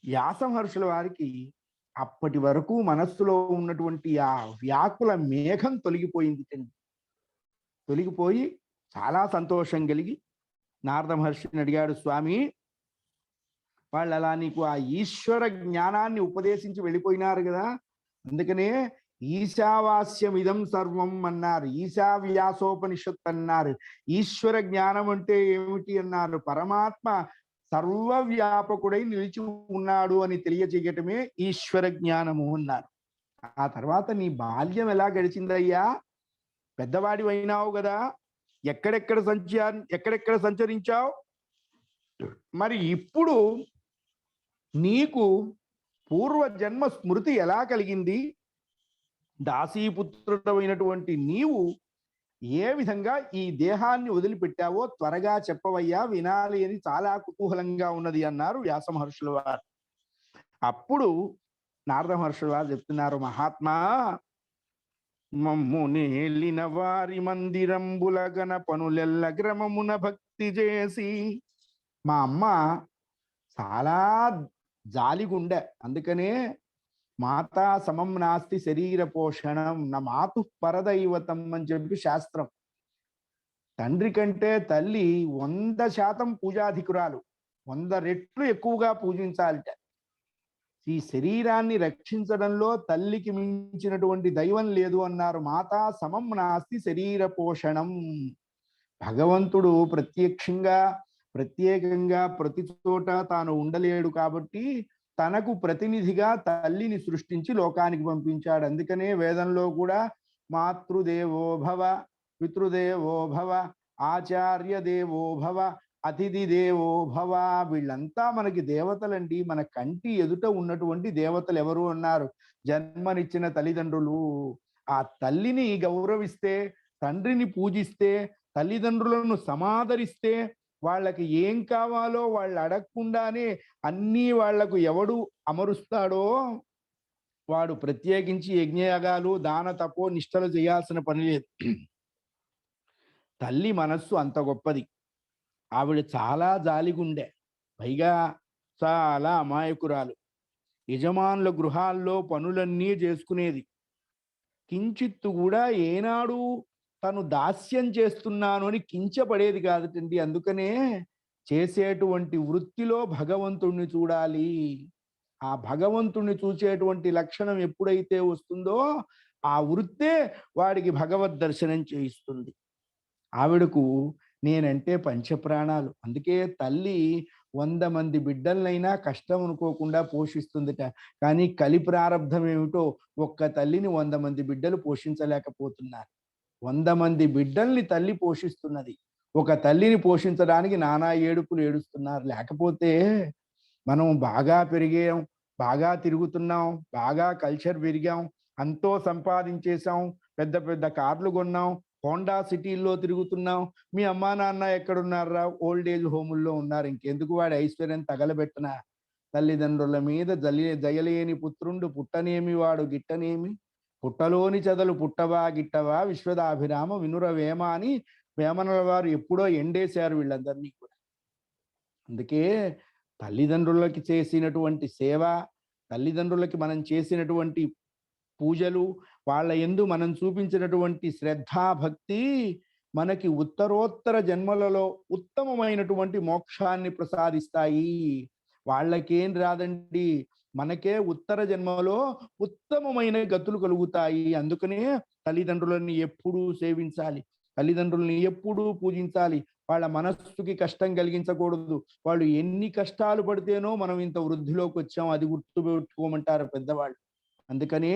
వ్యాస మహర్షుల వారికి అప్పటి వరకు మనస్సులో ఉన్నటువంటి ఆ వ్యాకుల మేఘం తొలగిపోయింది. తొలగిపోయి చాలా సంతోషం కలిగి నారద మహర్షిని అడిగాడు, స్వామి వాళ్ళు అలా నీకు ఆ ఈశ్వర జ్ఞానాన్ని ఉపదేశించి వెళ్ళిపోయినారు కదా, అందుకనే ఈశావాస్యం ఇదం సర్వం అన్నారు, ఈశావ్యాసోపనిషత్ అన్నారు. ఈశ్వర జ్ఞానం అంటే ఏమిటి అన్నారు, పరమాత్మ సర్వవ్యాపకుడై నిలిచి ఉన్నాడు అని తెలియజేయటమే ఈశ్వర జ్ఞానము అన్నారు. ఆ తర్వాత నీ బాల్యం ఎలా గడిచిందయ్యా, పెద్దవాడి అయినావు కదా, ఎక్కడెక్కడ సంచరించావు, మరి ఇప్పుడు నీకు పూర్వజన్మ స్మృతి ఎలా కలిగింది, దాసీపుత్రుడమైనటువంటి నీవు ఏ విధంగా ఈ దేహాన్ని వదిలిపెట్టావో త్వరగా చెప్పవయ్యా, వినాలి అని చాలా కుతూహలంగా ఉన్నది అన్నారు వ్యాస మహర్షుల వారు. అప్పుడు నారద మహర్షుల వారు చెప్తున్నారు, మహాత్మా, మమ్ము నేలిన వారి మందిరంబులగన పనులెల్ల గ్రమమున భక్తి చేసి, మా అమ్మ చాలా జాలిగుండె, అందుకనే మాతా సమం నాస్తి శరీర పోషణం నా మాతు పరదైవతం అని చెప్పి శాస్త్రం. తండ్రి కంటే తల్లి 100% పూజాధికురాలు, 100 రెట్లు ఎక్కువగా పూజించాలిట. ఈ శరీరాన్ని రక్షించడంలో తల్లికి మించినటువంటి దైవం లేదు అన్నారు. మాతా సమం నాస్తి శరీర పోషణం. భగవంతుడు ప్రత్యేకంగా ప్రతి చోట తాను ఉండలేడు కాబట్టి తనకు ప్రతినిధిగా తల్లిని సృష్టించి లోకానికి పంపించాడు. అందుకనే వేదంలో కూడా మాతృదేవో భవ, పితృదేవో భవ, ఆచార్య దేవో భవ, అతిథి దేవో భవ, వీళ్ళంతా మనకి దేవతలండి. మన కంటి ఎదుట ఉన్నటువంటి దేవతలు ఎవరు అన్నారు, జన్మనిచ్చిన తల్లిదండ్రులు. ఆ తల్లిని గౌరవిస్తే, తండ్రిని పూజిస్తే, తల్లిదండ్రులను సమాదరిస్తే, వాళ్ళకి ఏం కావాలో వాళ్ళు అడగకుండానే అన్నీ వాళ్లకు ఎవడు అమరుస్తాడో వాడు ప్రత్యేకించి యజ్ఞయాగాలు దాన తపో నిష్టలు చేయాల్సిన పని లేదు. తల్లి మనస్సు అంత గొప్పది. ఆవిడ చాలా జాలిగుండె, పైగా చాలా అమాయకురాలు. యజమానుల గృహాల్లో పనులన్నీ చేసుకునేది. కించిత్తు కూడా ఏనాడు తను దాస్యం చేస్తున్నాను అని కించపడేది కాదటండి. అందుకనే చేసేటువంటి వృత్తిలో భగవంతుణ్ణి చూడాలి. ఆ భగవంతుణ్ణి చూసేటువంటి లక్షణం ఎప్పుడైతే వస్తుందో ఆ వృత్తే వాడికి భగవద్ దర్శనం చేయిస్తుంది. ఆవిడకు నేనంటే పంచప్రాణాలు. అందుకే తల్లి 100 మంది బిడ్డలనైనా కష్టం అనుకోకుండా పోషిస్తుందిట. కానీ కలి ప్రారంధం ఏమిటో, ఒక్క తల్లిని 100 మంది బిడ్డలు పోషించలేకపోతున్నారు. 100 మంది బిడ్డల్ని తల్లి పోషిస్తున్నది. ఒక తల్లిని పోషించడానికి నానా ఏడుపులు ఏడుస్తున్నారు. లేకపోతే మనం బాగా పెరిగాం, బాగా తిరుగుతున్నాం, బాగా కల్చర్ పెరిగాం, అంతో సంపాదించేసాం, పెద్ద పెద్ద కార్లు కొన్నాం, హోండా సిటీల్లో తిరుగుతున్నాం. మీ అమ్మా నాన్న ఎక్కడున్నారా, ఓల్డ్ ఏజ్ హోముల్లో ఉన్నారు. ఇంకెందుకు వాడి ఐశ్వర్యం తగలబెట్టన. తల్లిదండ్రుల మీద దయలేని పుత్రుండు పుట్టనేమి వాడు గిట్టనేమి, పుట్టలోని చదలు పుట్టవా గిట్టవా విశ్వదాభిరామ వినురవేమ అని వేమనల వారు ఎప్పుడో ఎండేశారు వీళ్ళందరినీ కూడా. అందుకే తల్లిదండ్రులకి చేసినటువంటి సేవ, తల్లిదండ్రులకి మనం చేసినటువంటి పూజలు, వాళ్ళ యందు మనం చూపించినటువంటి శ్రద్ధాభక్తి మనకి ఉత్తరోత్తర జన్మలలో ఉత్తమమైనటువంటి మోక్షాన్ని ప్రసాదిస్తాయి. వాళ్ళకేం రాదండి, మనకే ఉత్తర జన్మలో ఉత్తమమైన గతులు కలుగుతాయి. అందుకనే తల్లిదండ్రులని ఎప్పుడూ సేవించాలి, తల్లిదండ్రులని ఎప్పుడూ పూజించాలి. వాళ్ళ మనస్సుకి కష్టం కలిగించకూడదు. వాళ్ళు ఎన్ని కష్టాలు పడితేనో మనం ఇంత వృద్ధిలోకి వచ్చాం, అది గుర్తుపెట్టుకోమంటారు పెద్దవాళ్ళు. అందుకనే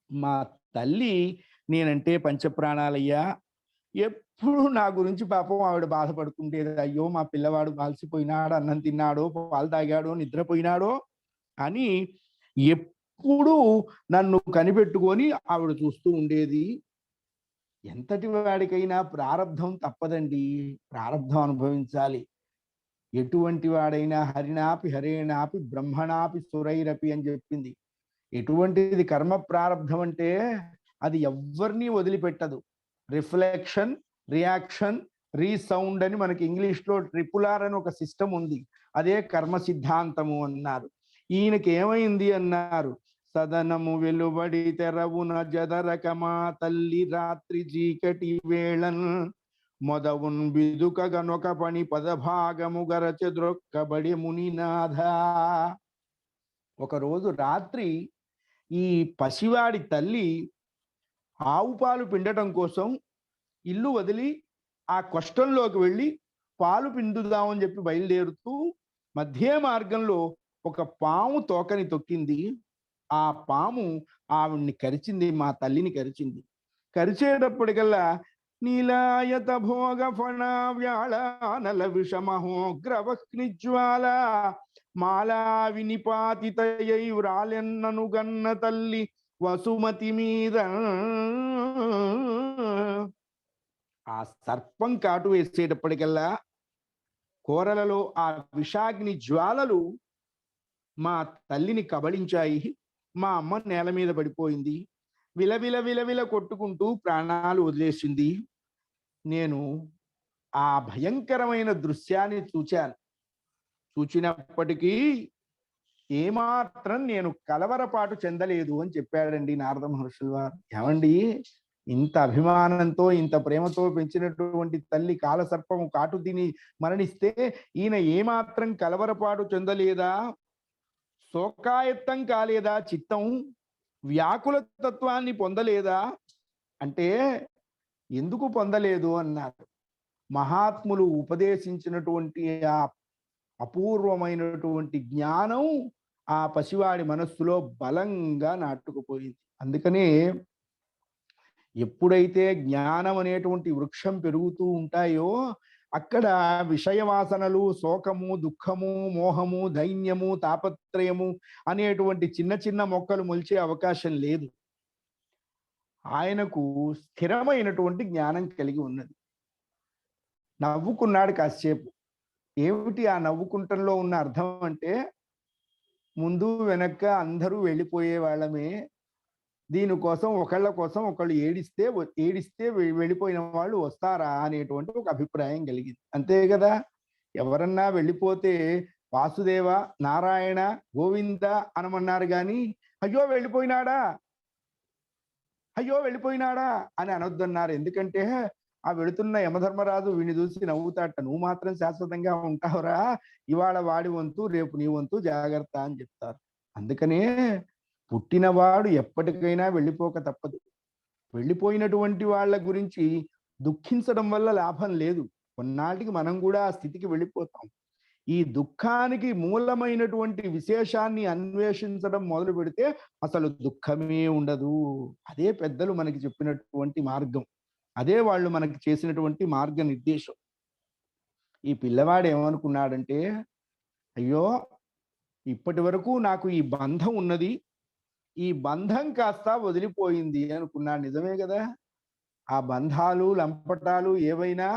మా తల్లి నేనంటే పంచప్రాణాలయ్యా. ఎప్పుడు నా గురించి పాపం ఆవిడ బాధపడుకుంటేది. అయ్యో మా పిల్లవాడు అలసిపోయినాడు, అన్నం తిన్నాడో, పాలు తాగాడో, నిద్రపోయినాడో అని ఎప్పుడు నన్ను కనిపెట్టుకొని ఆవిడ చూస్తూ ఉండేది. ఎంతటి వాడికైనా ప్రారంధం తప్పదండి, ప్రారంధం అనుభవించాలి. ఎటువంటి వాడైనా హరినాపి హరేనాపి బ్రహ్మణాపి సురైరపి అని చెప్పింది. ఎటువంటిది కర్మ ప్రారంధం అంటే అది ఎవ్వరినీ వదిలిపెట్టదు. రిఫ్లెక్షన్, రియాక్షన్, రీసౌండ్ అని మనకి ఇంగ్లీష్లో RRR అని ఒక సిస్టమ్ ఉంది. అదే కర్మ సిద్ధాంతము అన్నారు. ఈయనకి ఏమైంది అన్నారు, సదనము వెలువడి తెరవున జదరకమా తల్లి రాత్రి చీకటి వేళన్ మొదవున్ బిదుకగనొక పని పదభాగము గరచెద్రొక్కబడి మునినాథ. ఒకరోజు రాత్రి ఈ పసివాడి తల్లి ఆవు పాలు పిండటం కోసం ఇల్లు వదిలి ఆ కష్టంలోకి వెళ్ళి పాలు పిండుదామని చెప్పి బయలుదేరుతూ మధ్య మార్గంలో ఒక పాము తోకని తొక్కింది. ఆ పాము ఆవిడ్ని కరిచింది, మా తల్లిని కరిచింది. కరిచేటప్పటికల్లా నీలాయత భోగ ఫణ వ్యాళానల విషమహోగ్రవగ్నిజ్వాల మాలా వినిపాతితయై వ్రాలెన్నను గన్న తల్లి వసుమతి మీద. ఆ సర్పం కాటు వేసేటప్పటికల్లా కోరలలో ఆ విషాగ్ని జ్వాలలు మా తల్లిని కబళించాయి. మా అమ్మ నేల మీద పడిపోయింది. విలవిల విలవిల కొట్టుకుంటూ ప్రాణాలు వదిలేసింది. నేను ఆ భయంకరమైన దృశ్యాన్ని చూచాను. చూచినప్పటికీ ఏమాత్రం నేను కలవరపాటు చెందలేదు అని చెప్పాడండి నారద మహర్షుల వారు. ఏమండి, ఇంత అభిమానంతో ఇంత ప్రేమతో పెంచినటువంటి తల్లి కాలసర్పము కాటు తిని మరణిస్తే ఈయన ఏమాత్రం కలవరపాటు చెందలేదా? శోకాయత్తం కాలేదా? చిత్తం వ్యాకుల తత్వాన్ని పొందలేదా అంటే ఎందుకు పొందలేదు అన్నారు. మహాత్ములు ఉపదేశించినటువంటి ఆ అపూర్వమైనటువంటి జ్ఞానం ఆ పసివాడి మనస్సులో బలంగా నాటుకుపోయింది. అందుకనే ఎప్పుడైతే జ్ఞానం అనేటువంటి వృక్షం పెరుగుతూ ఉంటాయో అక్కడ విషయవాసనలు, శోకము, దుఃఖము, మోహము, దైన్యము, తాపత్రయము అనేటువంటి చిన్న చిన్న మొక్కలు మొలిచే అవకాశం లేదు. ఆయనకు స్థిరమైనటువంటి జ్ఞానం కలిగి ఉన్నది. నవ్వుకున్నాడు కాసేపు. ఏమిటి ఆ నవ్వుకుంటంలో ఉన్న అర్థం అంటే, ముందు వెనక అందరూ వెళ్ళిపోయే వాళ్ళమే, దీనికోసం ఒకళ్ళ కోసం ఒకళ్ళు ఏడిస్తే వెళ్ళిపోయిన వాళ్ళు వస్తారా అనేటువంటి ఒక అభిప్రాయం కలిగింది. అంతే కదా, ఎవరన్నా వెళ్ళిపోతే వాసుదేవ, నారాయణ, గోవింద అనమన్నారు కానీ అయ్యో వెళ్ళిపోయినాడా అని అనొద్దన్నారు. ఎందుకంటే ఆ వెళుతున్న యమధర్మరాజు వీడిని చూసి నవ్వుతాట, నువ్వు మాత్రం శాశ్వతంగా ఉంటావురా, ఇవాళ వాడి వంతు రేపు నీ వంతు, జాగ్రత్త అని చెప్తారు. అందుకనే పుట్టినవాడు ఎప్పటికైనా వెళ్ళిపోక తప్పదు. వెళ్ళిపోయినటువంటి వాళ్ళ గురించి దుఃఖించడం వల్ల లాభం లేదు. కొన్నాటికి మనం కూడా ఆ స్థితికి వెళ్ళిపోతాం. ఈ దుఃఖానికి మూలమైనటువంటి విశేషాన్ని అన్వేషించడం మొదలు పెడితే అసలు దుఃఖమే ఉండదు. అదే పెద్దలు మనకి చెప్పినటువంటి మార్గం, అదే వాళ్ళు మనకి చేసినటువంటి మార్గ నిర్దేశం. ఈ పిల్లవాడు ఏమనుకున్నాడంటే, అయ్యో ఇప్పటి వరకు నాకు ఈ బంధం ఉన్నది, ఈ బంధం కాస్త వదిలిపోయింది అనుకున్నాడు. నిజమే కదా, ఆ బంధాలు లంపటాలు ఏవైనా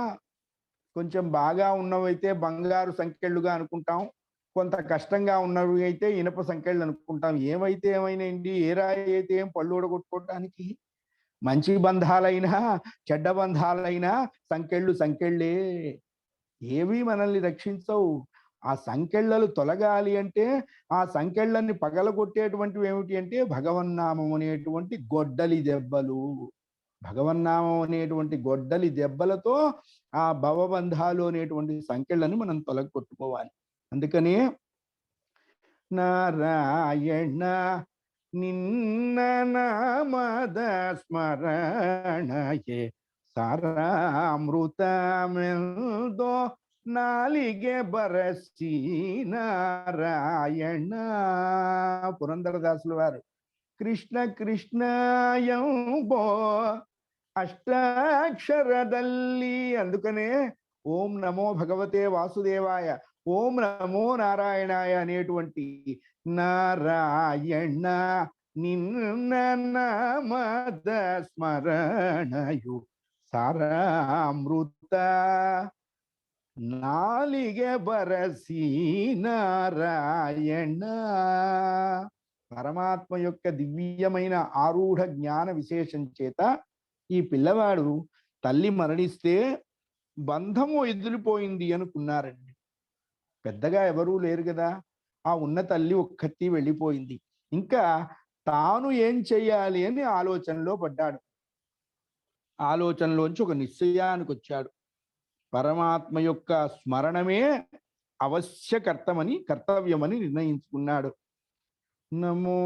కొంచెం బాగా ఉన్నవైతే బంగారు సంకెళ్ళుగా అనుకుంటాం, కొంత కష్టంగా ఉన్నవి అయితే ఇనప సంకెళ్ళు అనుకుంటాం. ఏమైతే ఏమైనాయండి, ఏ రాయి అయితే ఏం పళ్ళు ఊడగొట్టుకోవడానికి. మంచి బంధాలైనా చెడ్డ బంధాలైనా సంకెళ్ళే, ఏవి మనల్ని రక్షించవు. ఆ సంకెళ్ళలు తొలగాలి అంటే ఆ సంకెళ్ళని పగలగొట్టేటువంటివి ఏమిటి అంటే భగవన్నామం అనేటువంటి గొడ్డలి దెబ్బలు. భగవన్నామం అనేటువంటి గొడ్డలి దెబ్బలతో ఆ భవబంధాలు అనేటువంటి సంకెళ్ళని మనం తొలగొట్టుకోవాలి. అందుకని నారాయణ నిన్న నామద స్మరణయే సారామృతమెందో నాలిగే బరసి నారాయణ. పురంధరదాసుల వారు కృష్ణ కృష్ణయంబో అష్టాక్షరದಲ್ಲಿ, అందుకనే ఓం నమో భగవతే వాసుదేవాయ, ఓం నమో నారాయణాయ అనేటువంటి నారాయణ నిన్న నామద స్మరణయు సారామృత నాలిగే బరసి నారాయణ. పరమాత్మ యొక్క దివ్యమైన ఆరూఢ జ్ఞాన విశేషం చేత ఈ పిల్లవాడు తల్లి మరణిస్తే బంధము ఎదిరిపోయింది అనుకున్నారండి. పెద్దగా ఎవరూ లేరు కదా, ఆ ఉన్న తల్లి ఒక్కతి వెళ్ళిపోయింది. ఇంకా తాను ఏం చెయ్యాలి అని ఆలోచనలో పడ్డాడు. ఆలోచనలోంచి ఒక నిశ్చయానికి వచ్చాడు. పరమాత్మ యొక్క స్మరణమే అవశ్య కర్తవ్యమని నిర్ణయించుకున్నాడు. నమో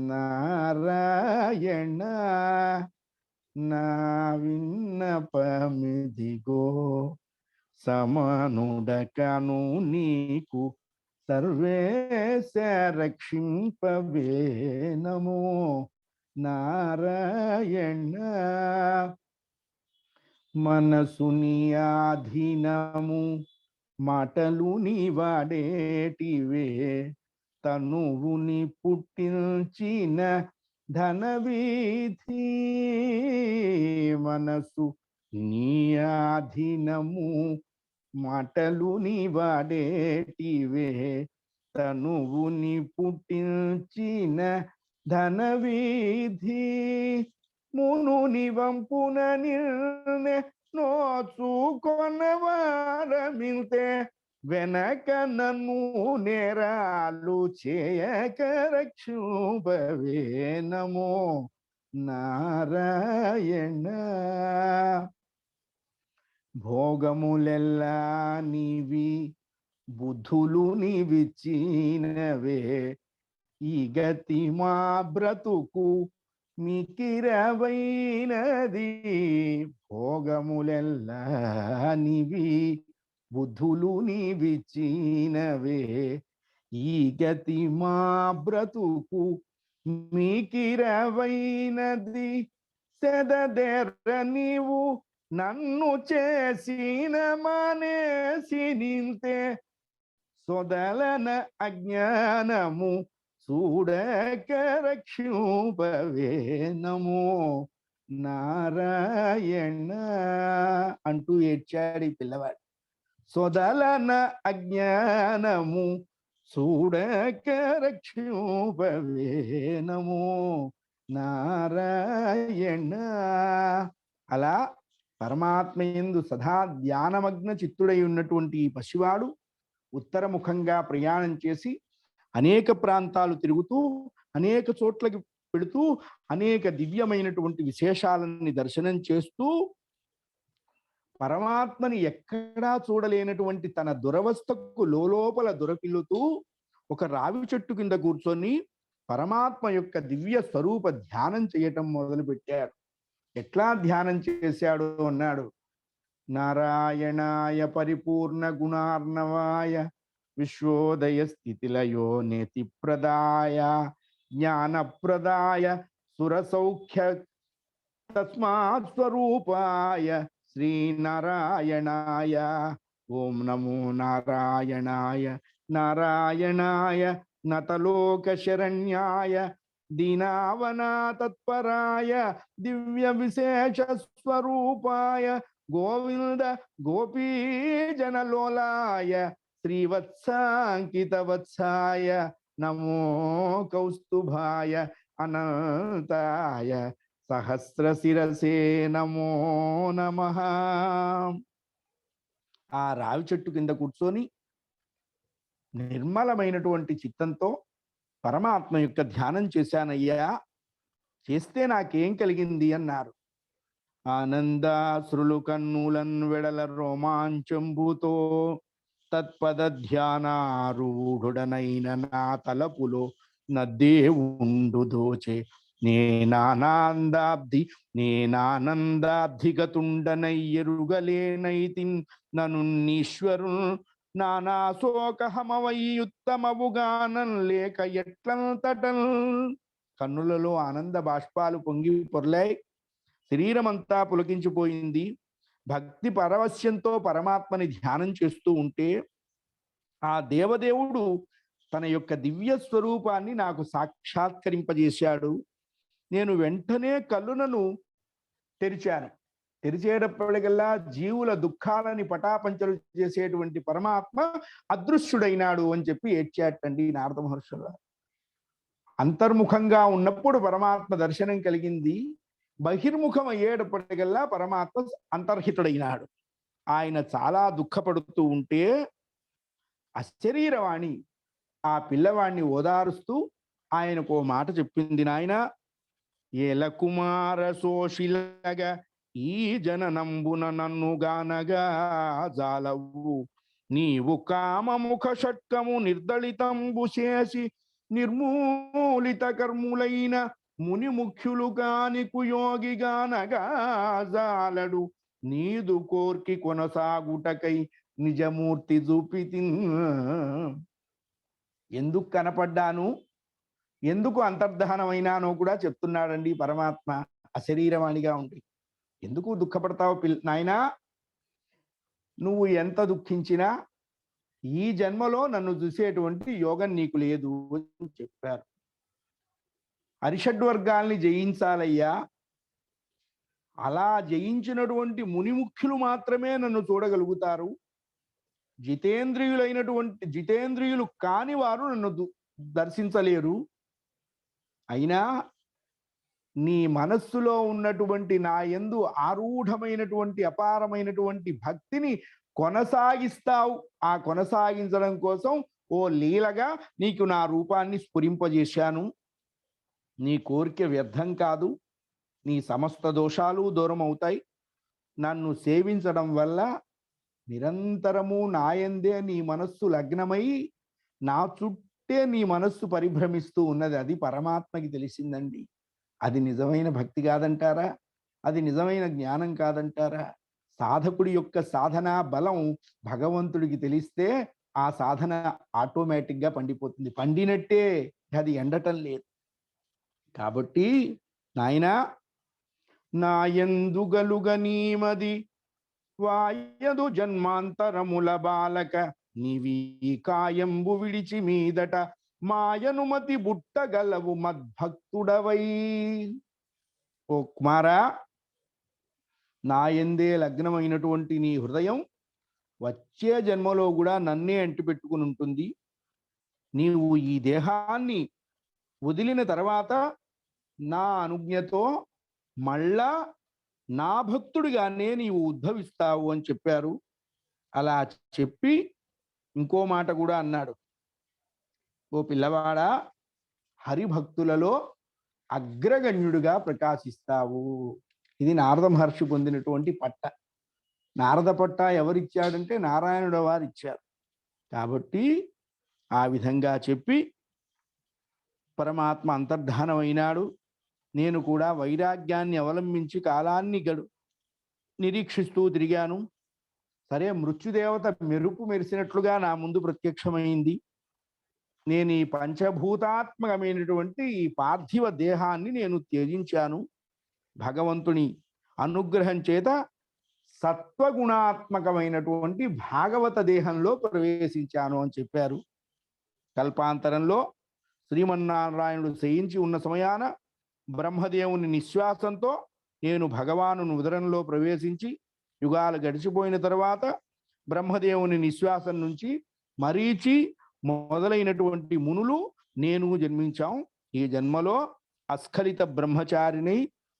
నారాయణ, నా విన్నపమిదిగో, సమనుడకను నీకు సర్వేశ రక్షింపవే. నమో నారాయణ. మనసుని ఆధీనము మాటలు నీ వాడేటివే, తనువుని పుట్టించిన ధనవీధి. మనసు నీ ఆధీనము మాటలు నీ వాడేటివే, తనువుని పుట్టించిన ధనవీధి. మునుని వంపున నిర్ణె నోచుకొనవారమింతే, వెనక నన్ను నేరాలు చేయక రక్షుభవే. నమో నారాయణ. భోగములెల్లా నీవి, బుద్ధులు నీవిచ్చినవే, ఈ గతి మా బ్రతుకు మికిరవైనది. భోగములెల్లా నీవి, బుద్ధులు నీవిచ్చినవే, ఈ గతి మా బ్రతుకు మికిరవైనది. సెదదెర్ర నీవు నన్ను చేసిన మానేసి నింతే, సొదలన అజ్ఞానము చూడక రక్షుపవే. నమో నారాయణ అంటూ ఏడ్చాడు ఈ పిల్లవాడు. సొదలన అజ్ఞానము చూడక రక్షుపవే. నమో నారాయణ. అలా పరమాత్మ యందు సదా ధ్యానమగ్న చిత్తుడై ఉన్నటువంటి ఈ పసివాడు ఉత్తరముఖంగా ప్రయాణం చేసి అనేక ప్రాంతాలు తిరుగుతూ, అనేక చోట్లకి పెడుతూ, అనేక దివ్యమైనటువంటి విశేషాలని దర్శనం చేస్తూ, పరమాత్మని ఎక్కడా చూడలేనటువంటి తన దురవస్థకు లోపల దొరకిల్లుతూ ఒక రావి చెట్టు కింద కూర్చొని పరమాత్మ యొక్క దివ్య స్వరూప ధ్యానం చేయటం మొదలుపెట్టాడు. ఎట్లా ధ్యానం చేశాడు అన్నాడు. నారాయణాయ పరిపూర్ణ గుణార్ణవాయ, విశ్వోదయ స్థితిలయో నేతిప్రదాయ, జ్ఞానప్రదాయ సురసౌఖ్య తస్మాత్ స్వరూపాయ శ్రీనారాయణాయ. ఓం నమో నారాయణాయ. నారాయణాయ నతలోక శరణ్యాయ, దీనావనా తత్పరాయ, దివ్య విశేష స్వరూపాయ, గోవింద గోపీజనలోలాయ, శ్రీవత్సాంకితవత్సాయ, నమో కౌస్తుభాయ అనంతాయ, సహస్రశిరసే నమో నమః. ఆ రావి చెట్టు కింద కూర్చొని నిర్మలమైనటువంటి చిత్తంతో పరమాత్మ యొక్క ధ్యానం చేశానయ్యా. చేస్తే నాకేం కలిగింది అన్నారు. ఆనందాశ్రులు కన్నులన్ వెడల రోమాంచంబుతో, తత్పద ధ్యానారూఢుడనైన నా తలపులో నద్దేవుండు దోచే, నేనానందాబ్ధిగతుండనయ్యరుగలేనైతిన్ ననున్నీశ్వరు, నానా శోకహమవయ్యుత్తమవుగానం లేక ఎట్లంతటన్. కన్నులలో ఆనంద బాష్పాలు పొంగి పొర్లాయి, శరీరమంతా పులకించిపోయింది. భక్తి పరవశ్యంతో పరమాత్మని ధ్యానం చేస్తూ ఉంటే ఆ దేవదేవుడు తన యొక్క దివ్య స్వరూపాన్ని నాకు సాక్షాత్కరింపజేశాడు. నేను వెంటనే కళ్ళునను తెరిచాను. తెరిచేటప్పటికల్లా జీవుల దుఃఖాలని పటాపంచలు చేసేటువంటి పరమాత్మ అదృశ్యుడైనాడు అని చెప్పి ఏడ్చాటండి నారద మహర్షుల. అంతర్ముఖంగా ఉన్నప్పుడు పరమాత్మ దర్శనం కలిగింది, బహిర్ముఖం అయ్యేటప్పటికల్లా పరమాత్మ అంతర్హితుడైనాడు. ఆయన చాలా దుఃఖపడుతూ ఉంటే అశరీరవాణి ఆ పిల్లవాడిని ఓదారుస్తూ ఆయనకు ఓ మాట చెప్పింది. నాయన, ఏల కుమార శోషిలగా ఈ జననంబున నన్ను గానగా జాలవు, నీవు కామముఖ షట్కము నిర్దళితంబు చేసి నిర్మూలిత కర్ములైన ముని ముఖ్యులు కానికు యోగిగానగా జాలడు, నీదు కోర్కి కొనసాగుటకై నిజమూర్తి చూపితి. ఎందుకు కనపడ్డాను, ఎందుకు అంతర్ధానమైనానో కూడా చెప్తున్నాడండి పరమాత్మ అశరీరవాణిగా ఉండి. ఎందుకు దుఃఖపడతావు నాయనా, నువ్వు ఎంత దుఃఖించినా ఈ జన్మలో నన్ను చూసేటువంటి యోగం నీకు లేదు అని చెప్పారు. అరిషడ్వర్గాల్ని జయించాలయ్యా, అలా జయించినటువంటి మునిముఖ్యులు మాత్రమే నన్ను చూడగలుగుతారు. జితేంద్రియులు కాని వారు నన్ను దర్శించలేరు. అయినా నీ మనస్సులో ఉన్నటువంటి నా యందు ఆరూఢమైనటువంటి అపారమైనటువంటి భక్తిని కొనసాగిస్తావు. ఆ కొనసాగించడం కోసం ఓ లీలగా నీకు నా రూపాన్ని స్ఫురింపజేశాను. నీ కోరిక వ్యర్థం కాదు, నీ సమస్త దోషాలు దూరం అవుతాయి. నన్ను సేవించడం వల్ల నిరంతరము నాయందే నీ మనస్సు లగ్నమై నా చుట్టే నీ మనస్సు పరిభ్రమిస్తూ ఉన్నది. అది పరమాత్మకి తెలిసిందండి. అది నిజమైన భక్తి కాదంటారా? అది నిజమైన జ్ఞానం కాదంటారా? సాధకుడి యొక్క సాధనా బలం భగవంతుడికి తెలిస్తే ఆ సాధన ఆటోమేటిక్గా పండిపోతుంది. పండినట్టే, అది ఎండటం లేదు. కాబట్టి నాయనా, నాయందు గలుగ నీమది వాయదు జన్మాంతరముల బాలక, నీవీ కాయంబు విడిచి మీదట మాయనుమతి బుట్టగలవు మద్భక్తుడవై. ఓ కుమారా, నాయందే లగ్నమైనటువంటి నీ హృదయం వచ్చే జన్మలో కూడా నన్నే అంటిపెట్టుకుని ఉంటుంది. నీవు ఈ దేహాన్ని వదిలిన తర్వాత నా అనుజ్ఞతో మళ్ళా నా భక్తుడిగానే నీవు ఉద్భవిస్తావు అని చెప్పారు. అలా చెప్పి ఇంకో మాట కూడా అన్నాడు. ఓ పిల్లవాడా, హరిభక్తులలో అగ్రగణ్యుడిగా ప్రకాశిస్తావు. ఇది నారద మహర్షి పొందినటువంటి పట్ట. నారద పట్ట ఎవరిచ్చాడంటే నారాయణుడు వారు ఇచ్చారు. కాబట్టి ఆ విధంగా చెప్పి పరమాత్మ అంతర్ధానమైనాడు. నేను కూడా వైరాగ్యాన్ని అవలంబించి కాలాన్ని నిరీక్షిస్తూ తిరిగాను. సరే, మృత్యుదేవత మెరుపు మెరిసినట్లుగా నా ముందు ప్రత్యక్షమైంది. నేను ఈ పంచభూతాత్మకమైనటువంటి ఈ పార్థివ దేహాన్ని నేను త్యజించాను. భగవంతుని అనుగ్రహం చేత సత్వగుణాత్మకమైనటువంటి భాగవత దేహంలో ప్రవేశించాను అని చెప్పారు. కల్పాంతరంలో శ్రీమన్నారాయణుడు శయించి ఉన్న సమయాన బ్రహ్మదేవుని నిశ్వాసంతో నేను భగవాను ఉదరంలో ప్రవేశించి యుగాలు గడిచిపోయిన తర్వాత బ్రహ్మదేవుని నిశ్వాసం నుంచి మరీచి మొదలైనటువంటి మునులు నేను జన్మించాం. ఈ జన్మలో అస్ఖలిత బ్రహ్మచారినై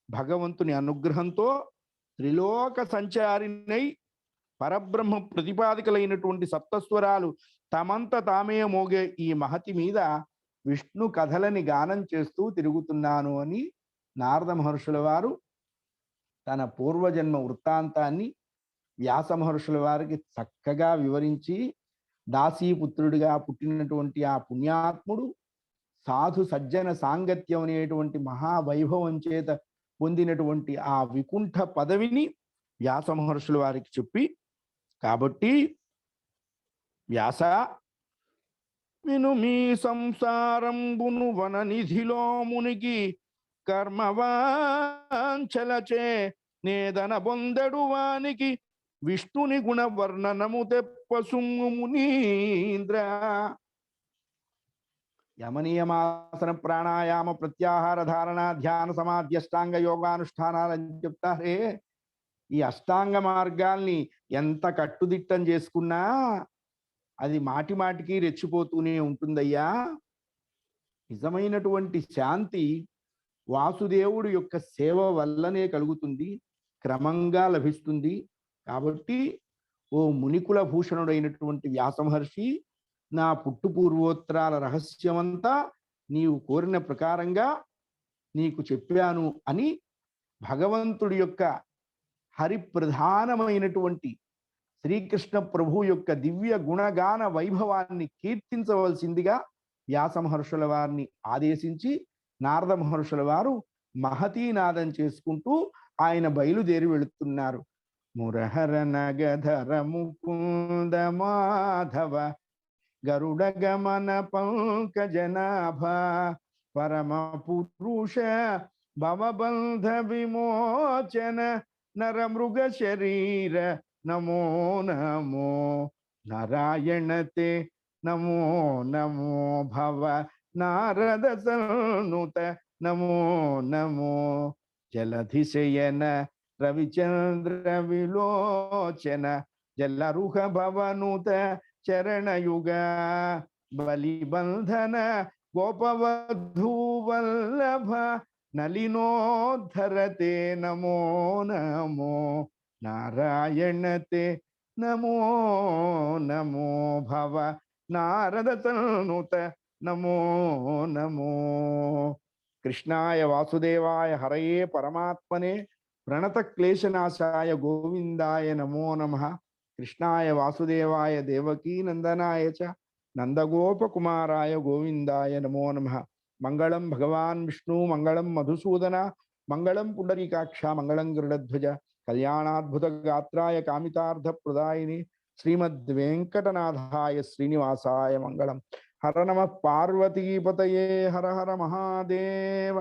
భగవంతుని అనుగ్రహంతో త్రిలోక సంచారినై పరబ్రహ్మ ప్రతిపాదికలైనటువంటి సప్తస్వరాలు తమంత తామే మోగే ఈ మహతి మీద విష్ణు కథలని గానం చేస్తూ తిరుగుతున్నాను అని నారద మహర్షుల వారు తన పూర్వజన్మ వృత్తాంతాన్ని వ్యాస మహర్షుల వారికి చక్కగా వివరించి, దాసీపుత్రుడిగా పుట్టినటువంటి ఆ పుణ్యాత్ముడు సాధు సజ్జన సాంగత్యం అనేటువంటి మహావైభవం చేత పొందినటువంటి ఆ వికుంఠ పదవిని వ్యాస మహర్షుల వారికి చెప్పి, కాబట్టి వ్యాస, విను మీ సంసారంబును వననిధిలో మునిగి కర్మవాంఛలచే నేదన బొందెడు వానికి విష్ణుని గుణ వర్ణనము తెప్పసుము మునీంద్ర. యమనీయమాసన ప్రాణాయామ ప్రత్యాహార ధారణ ధ్యాన సమాధి అష్టాంగ యోగానుష్ఠానాలని చెప్తారే, ఈ అష్టాంగ మార్గాల్ని ఎంత కట్టుదిట్టం చేసుకున్నా అది మాటి మాటికి రెచ్చిపోతూనే ఉంటుందయ్యా. నిజమైనటువంటి శాంతి వాసుదేవుడు యొక్క సేవ వల్లనే కలుగుతుంది, క్రమంగా లభిస్తుంది. కాబట్టి ఓ మునికుల భూషణుడైనటువంటి వ్యాస మహర్షి, నా పుట్టు పూర్వోత్తరాల రహస్యమంతా నీవు కోరిన ప్రకారంగా నీకు చెప్పాను అని భగవంతుడి యొక్క హరిప్రధానమైనటువంటి శ్రీకృష్ణ ప్రభు యొక్క దివ్య గుణగాన వైభవాన్ని కీర్తించవలసిందిగా వ్యాస మహర్షుల వారిని ఆదేశించి నారద మహర్షుల వారు మహతీనాదం చేసుకుంటూ ఆయన బయలుదేరి వెళుతున్నారు. మురహర నగధర ముకుంద మాధవ గరుడ గమన పంకజనాభ పరమ పురుష భవబంధ విమోచన నర మృగ శరీర నమో నమో నారాయణతే నమో నమో భవ నారద సన్నుత నమో నమో జలధిశయన రవిచంద్ర విలోచన జలరుహ భవనుత చరణయుగ బలిబంధన గోపవధూవల్లభ నలినోద్ధరతే నమో నమో నారాయణతే నమో నమో భవ నారద తనుత నమో నమో. కృష్ణాయ వాసుదేవాయ హరయే పరమాత్మనే ప్రణత క్లేశనాశాయ గోవిందాయ నమో నమః. కృష్ణాయ వాసుదేవాయ దేవకీ నందనాయ చ నందగోపకుమారాయ గోవిందాయ నమో నమః. మంగళం భగవాన్ విష్ణు మంగళం మధుసూదన మంగళం పుండరీకాక్ష మంగళం గరుడధ్వజ కళ్యాణాద్భుత గాత్రాయ కామితార్థ ప్రదాయిని శ్రీమద్వేంకటనాథాయ శ్రీనివాసాయ మంగళం. హర నమ పార్వతీపతయే హర హర మహాదేవ.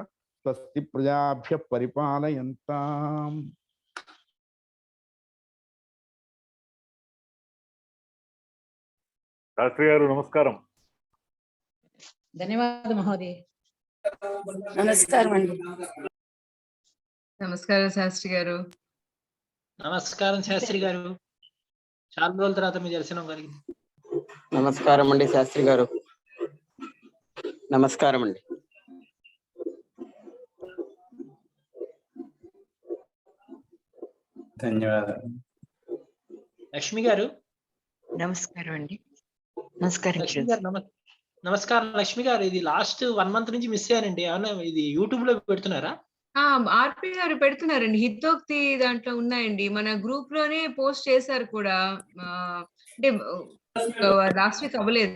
స్వస్తి ప్రజాభ్య పరిపాలయంతాం. శాస్త్రి గారు నమస్కారం. ధన్యవాదాలు మహోదయ. నమస్కారం అండి. నమస్కారం శాస్త్రి గారు. నమస్కారం శాస్త్రి గారు, చాలా రోజుల తర్వాత మీ దర్శనం కలిగింది. నమస్కారం అండి శాస్త్రి గారు. నమస్కారం అండి. ధన్యవాదాలు. లక్ష్మి గారు నమస్కారం అండి. నమస్కారం లక్ష్మి గారు నమస్కారం లక్ష్మి గారు, ఇది లాస్ట్ 1 month నుంచి మిస్ అయ్యానండి. ఏమన్నా ఇది యూట్యూబ్ లో పెడుతున్నారా? ఆర్పి గారు పెడుతున్నారండి, హితోక్తి దాంట్లో ఉన్నాయండి, మన గ్రూప్ లోనే పోస్ట్ చేశారు కూడా. అంటే లాస్ట్ వీక్ అవ్వలేదు.